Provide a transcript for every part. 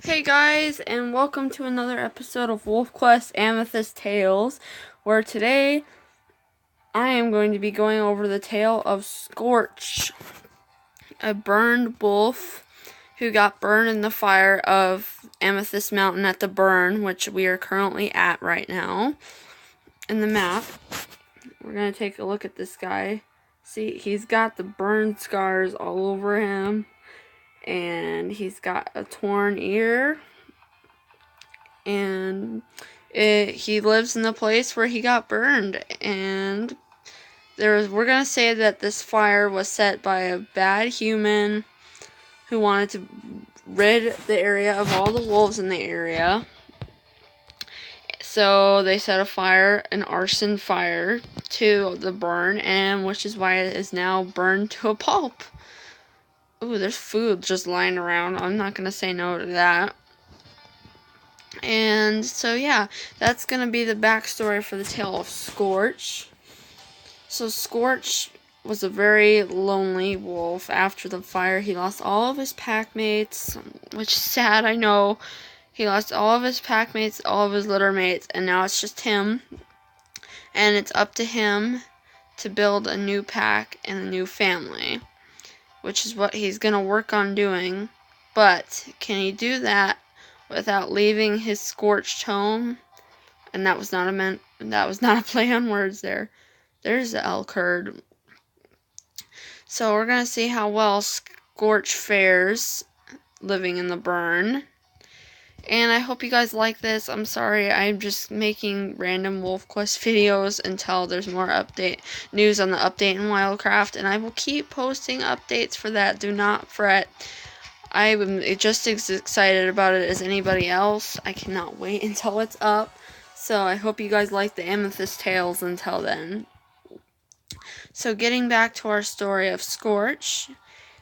Hey guys, and welcome to another episode of WolfQuest Amethyst Tales, where today I am going to be going over the tale of Scorch, a burned wolf who got burned in the fire of Amethyst Mountain at the burn, which we are currently at right now. In the map, we're going to take a look at this guy. See, he's got the burn scars all over him, and he's got a torn ear. And he lives in the place where he got burned, and we're gonna say that this fire was set by a bad human who wanted to rid the area of all the wolves in the area. So they set a fire, an arson fire, to the burn, and which is why it is now burned to a pulp. Ooh, there's food just lying around. I'm not gonna say no to that. And so yeah, that's gonna be the backstory for the tale of Scorch. So Scorch was a very lonely wolf. After the fire, he lost all of his pack mates, which is sad, I know. He lost all of his pack mates, all of his litter mates, and now it's just him. And it's up to him to build a new pack and a new family, which is what he's gonna work on doing. But can he do that without leaving his scorched home? And that was not a play on words there. There's the elk herd. So we're gonna see how well Scorch fares living in the burn. And I hope you guys like this. I'm sorry, I'm just making random WolfQuest videos until there's more news on the update in Wildcraft, and I will keep posting updates for that. Do not fret. I'm just as excited about it as anybody else. I cannot wait until it's up. So I hope you guys like the Amethyst Tales until then. So getting back to our story of Scorch,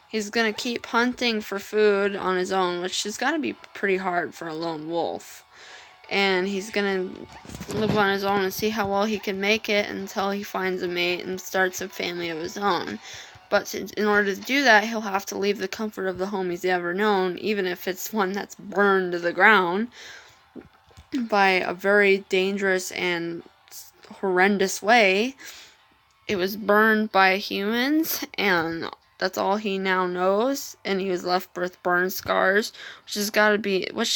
he's going to keep hunting for food on his own, which has got to be pretty hard for a lone wolf. And he's going to live on his own and see how well he can make it until he finds a mate and starts a family of his own. But in order to do that, he'll have to leave the comfort of the home he's ever known, even if it's one that's burned to the ground by a very dangerous and horrendous way. It was burned by humans, and that's all he now knows, and he was left with burn scars, which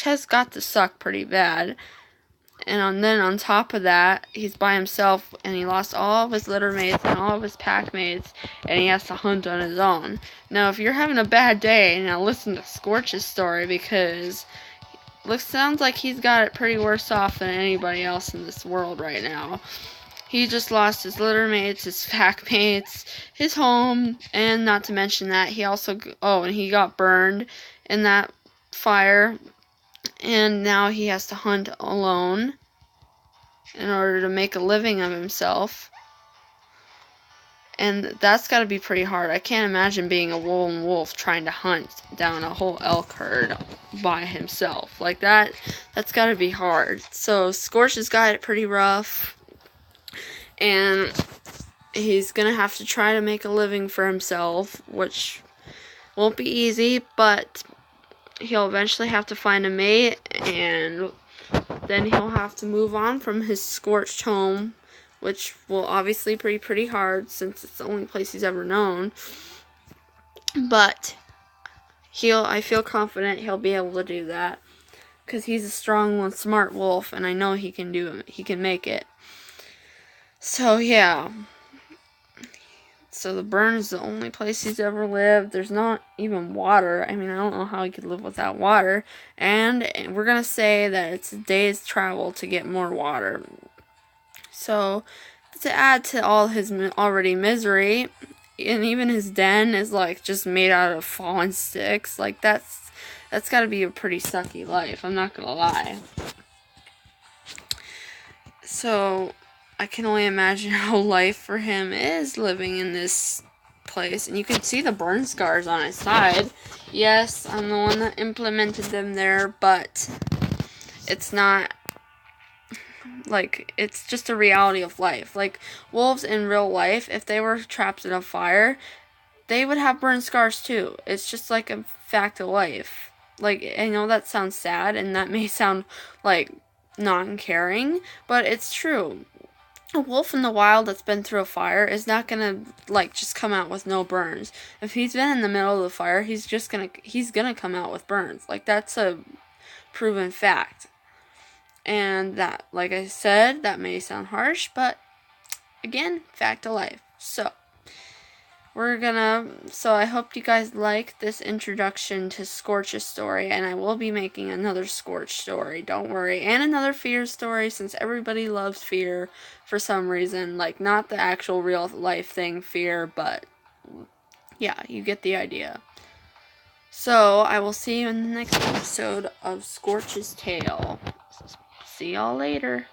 has got to suck pretty bad. And then on top of that, he's by himself, and he lost all of his litter mates and all of his pack mates, and he has to hunt on his own. Now, if you're having a bad day, now listen to Scorch's story, because sounds like he's got it pretty worse off than anybody else in this world right now. He just lost his litter mates, his pack mates, his home, and not to mention that he also and he got burned in that fire. And now he has to hunt alone in order to make a living of himself. And that's got to be pretty hard. I can't imagine being a lone wolf trying to hunt down a whole elk herd by himself. Like that, that's got to be hard. So Scorch has got it pretty rough. And he's going to have to try to make a living for himself, which won't be easy, but he'll eventually have to find a mate, and then he'll have to move on from his scorched home, which will obviously be pretty hard since it's the only place he's ever known. But I feel confident he'll be able to do that, because he's a strong and smart wolf, and I know he can do it. He can make it. So yeah. So the burn is the only place he's ever lived. There's not even water. I mean, I don't know how he could live without water. And we're going to say that it's a day's travel to get more water. So to add to all his already misery, and even his den is like just made out of fallen sticks. Like that's got to be a pretty sucky life. I'm not going to lie. So I can only imagine how life for him is living in this place. And you can see the burn scars on his side. Yes, I'm the one that implemented them there, but it's not, like, it's just a reality of life. Like, wolves in real life, if they were trapped in a fire, they would have burn scars too. It's just like a fact of life. Like, I know that sounds sad, and that may sound like non-caring, but it's true. A wolf in the wild that's been through a fire is not gonna, like, just come out with no burns. If he's been in the middle of the fire, he's gonna come out with burns. Like, that's a proven fact. And that, like I said, that may sound harsh, but again, fact of life. So I hope you guys like this introduction to Scorch's story, and I will be making another Scorch story, don't worry, and another Fear story, since everybody loves Fear for some reason, like, not the actual real life thing, Fear, but yeah, you get the idea. So, I will see you in the next episode of Scorch's Tale. See y'all later.